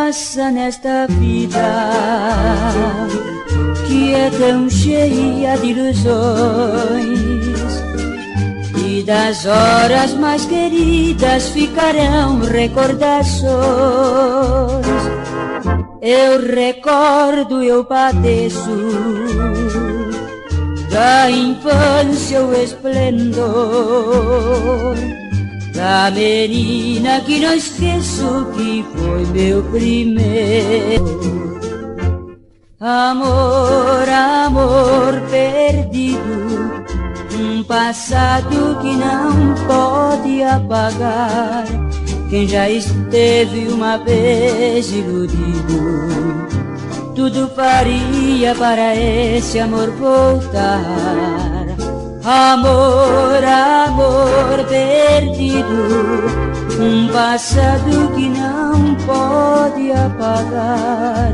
passa nesta vida que é tão cheia de ilusões, e das horas mais queridas ficarão recordações. Eu recordo, eu padeço da infância o esplendor da menina que não esqueço, que foi meu primeiro amor, amor perdido, um passado que não pode apagar. Quem já esteve uma vez iludido, tudo faria para esse amor voltar. Amor, amor perdido, um passado que não pode apagar.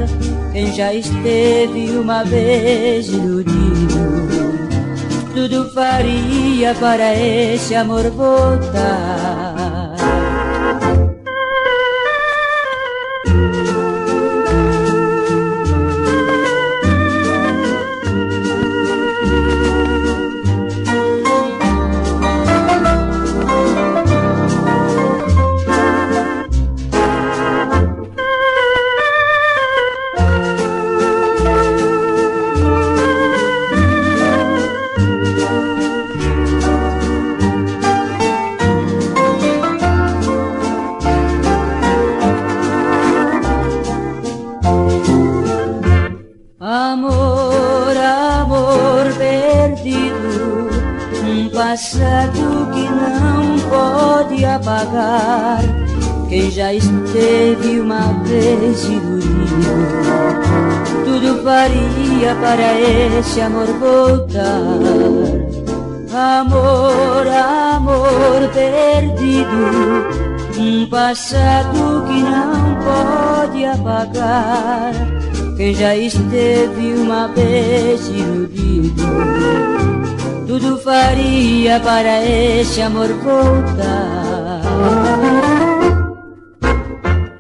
Quem já esteve uma vez iludido, tudo faria para esse amor voltar. Amor, amor perdido, um passado que não pode apagar. Quem já esteve uma vez iludido, tudo faria para esse amor voltar. Amor, amor perdido, um passado que não pode apagar. Quem já esteve uma vez iludido, tudo faria para esse amor voltar.